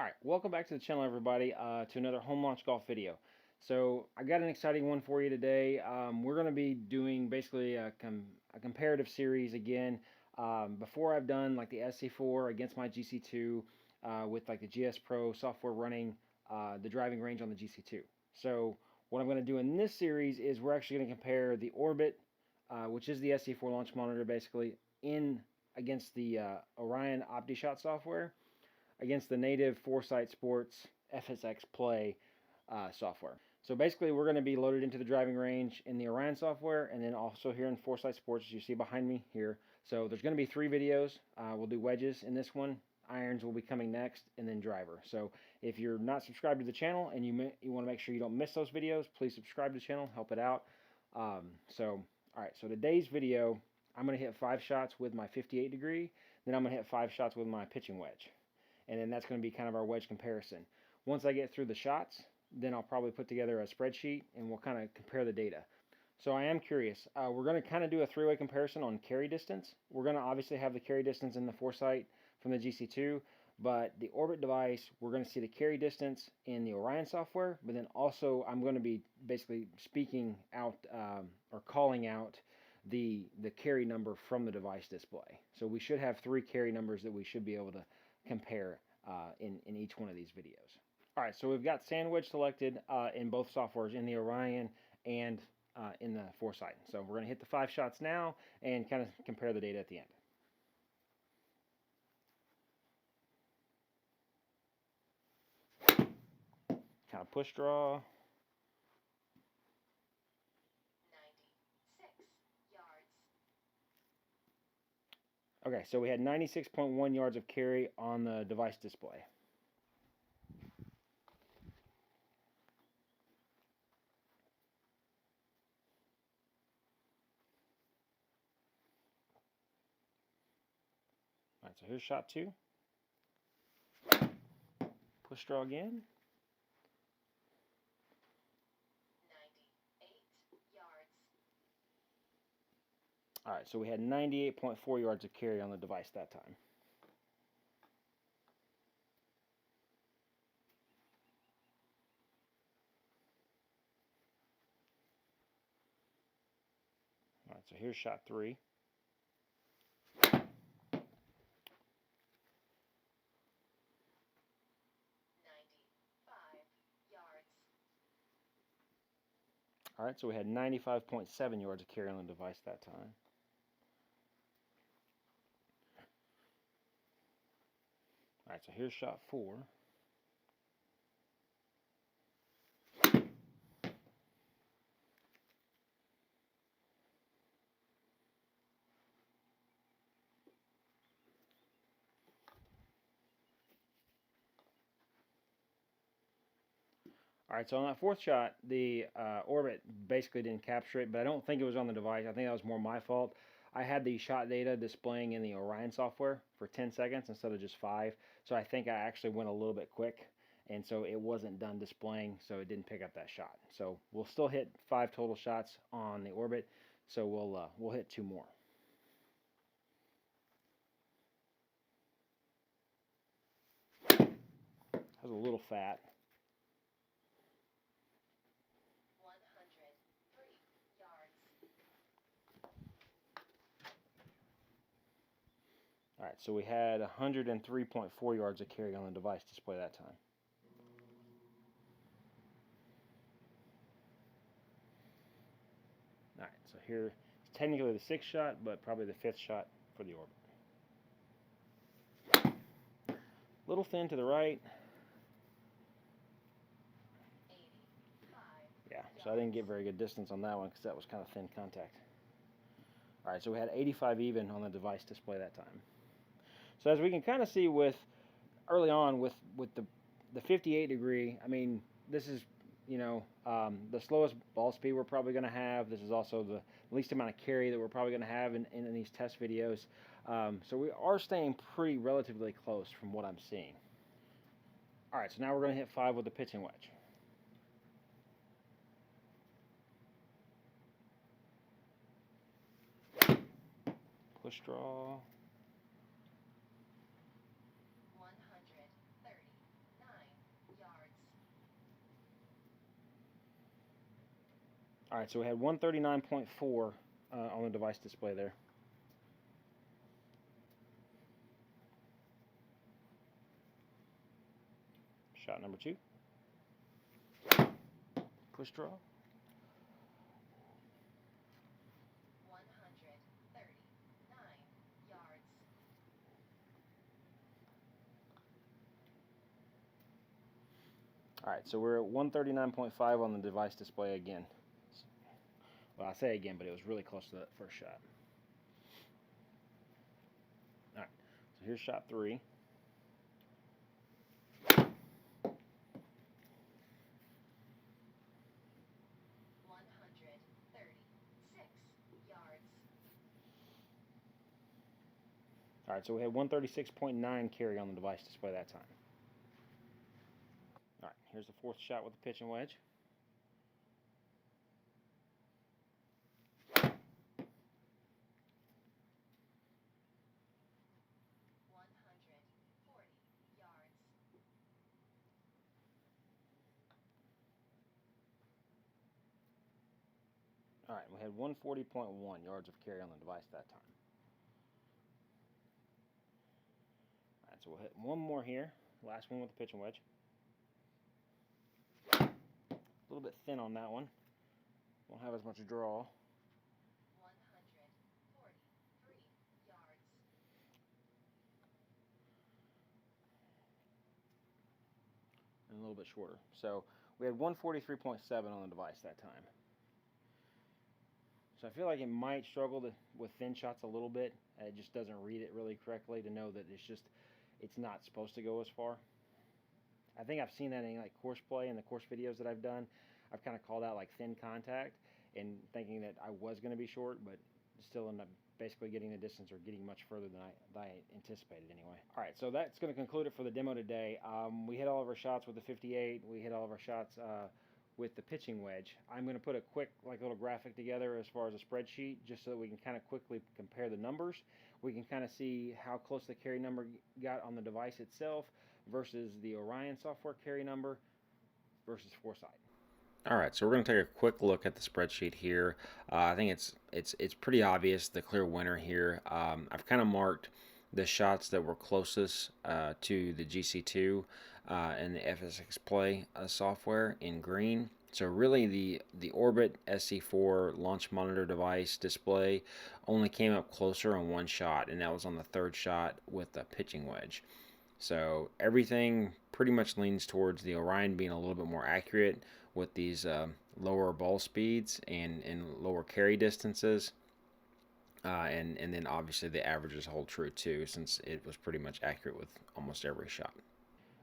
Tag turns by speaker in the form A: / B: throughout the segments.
A: Alright, welcome back to the channel, everybody, to another home launch golf video. So I got an exciting one for you today. We're going to be doing basically a comparative series again. Before I've done like the SC4 against my GC2 with like the GS Pro software running the driving range on the GC2. So what I'm going to do in this series is we're actually going to compare the Orbit, which is the SC4 launch monitor basically, against the Orion Optishot software, against the native Foresight Sports FSX Play software. So basically we're going to be loaded into the driving range in the Orion software, and then also here in Foresight Sports, as you see behind me here. So there's going to be 3 videos. We'll do wedges in this one, irons will be coming next, and then driver. So if you're not subscribed to the channel and you want to make sure you don't miss those videos, please subscribe to the channel, help it out. Alright, so today's video, I'm going to hit 5 shots with my 58 degree, then I'm going to hit 5 shots with my pitching wedge. And then that's going to be kind of our wedge comparison. Once I get through the shots, then I'll probably put together a spreadsheet and we'll kind of compare the data. So I am curious. We're going to kind of do a 3-way comparison on carry distance. We're going to obviously have the carry distance in the Foresight from the GC2, but the Orbit device, we're going to see the carry distance in the Orion software, but then also I'm going to be basically speaking out or calling out the carry number from the device display. So we should have 3 carry numbers that we should be able to compare in each one of these videos. Alright, so we've got sand wedge selected in both softwares, in the Orion and in the Foresight. So we're going to hit the 5 shots now and kind of compare the data at the end. Kind of push draw.
B: 96 yards.
A: Okay, so we had 96.1 yards of carry on the device display. Alright, so here's shot 2. Push draw again.
B: 98 yards.
A: Alright, so we had 98.4 yards of carry on the device that time. Alright, so here's shot 3.
B: 95 yards.
A: Alright, so we had 95.7 yards of carry on the device that time. Alright, so here's shot 4. Alright, so on that 4th shot, the Orbit basically didn't capture it, but I don't think it was on the device. I think that was more my fault. I had the shot data displaying in the Orion software for 10 seconds instead of just 5, so I think I actually went a little bit quick, and so it wasn't done displaying, so it didn't pick up that shot. So we'll still hit 5 total shots on the Orbit, so we'll hit 2 more. That was a little fat.
B: 103 yards.
A: Alright, so we had 103.4 yards of carry on the device display that time. Alright, so here it's technically the 6th shot, but probably the 5th shot for the Orbit. Little thin to the right.
B: 85
A: Yeah, so I didn't get very good distance on that one because that was kind of thin contact. Alright, so we had 85 even on the device display that time. So as we can kind of see with early on with the 58 degree, I mean, this is, you know, the slowest ball speed we're probably going to have. This is also the least amount of carry that we're probably going to have in these test videos. So we are staying pretty relatively close from what I'm seeing. Alright, so now we're going to hit 5 with the pitching wedge. Push draw.
B: 134
A: Alright, so we had 139.4 on the device display there. Shot number 2. Push draw.
B: 139 yards.
A: Alright, so we're at 139.5 on the device display again. Well, I say again, but it was really close to that first shot. Alright, so here's shot 3.
B: 136 yards.
A: Alright, so we had 136.9 carry on the device display that time. Alright, here's the 4th shot with the pitch and wedge.
B: 140 yards.
A: Alright, we had 140.1 yards of carry on the device that time. Alright, so we'll hit one more here. Last one with the pitch and wedge. A little bit thin on that one. Won't have as much draw.
B: 143 yards.
A: And a little bit shorter. So we had 143.7 on the device that time. So I feel like it might struggle with thin shots a little bit. It just doesn't read it really correctly to know that it's not supposed to go as far. I think I've seen that in like course play and the course videos that I've done. I've kind of called out like thin contact and thinking that I was going to be short, but still end up basically getting the distance or getting much further than I anticipated anyway. All right, so that's going to conclude it for the demo today. We hit all of our shots with the 58. We hit all of our shots with the pitching wedge. I'm going to put a quick little graphic together as far as a spreadsheet just so that we can kind of quickly compare the numbers. We can kind of see how close the carry number got on the device itself versus the Orion software carry number versus Foresight. All right, so we're going to take a quick look at the spreadsheet here. I think it's pretty obvious the clear winner here. I've kind of marked the shots that were closest to the GC2 and the FSX Play software in green. So really the Orbit SC4 launch monitor device display only came up closer on one shot, and that was on the 3rd shot with the pitching wedge. So everything pretty much leans towards the Orion being a little bit more accurate with these lower ball speeds and lower carry distances. And then obviously the averages hold true too, since it was pretty much accurate with almost every shot.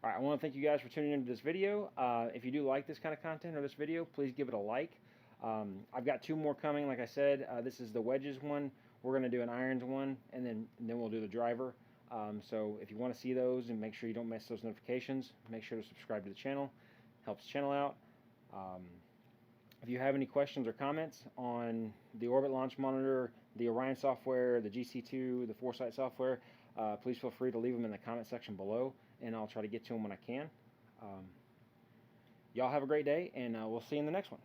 A: All right, I want to thank you guys for tuning into this video. If you do like this kind of content or this video, please give it a like. I've got 2 more coming, like I said. This is the wedges one. We're going to do an irons one, and then we'll do the driver. So if you want to see those and make sure you don't miss those notifications, make sure to subscribe to the channel. Helps the channel out. If you have any questions or comments on the Orbit launch monitor, the Orion software, the GC2, the Foresight software, please feel free to leave them in the comment section below, and I'll try to get to them when I can. Y'all have a great day, and we'll see you in the next one.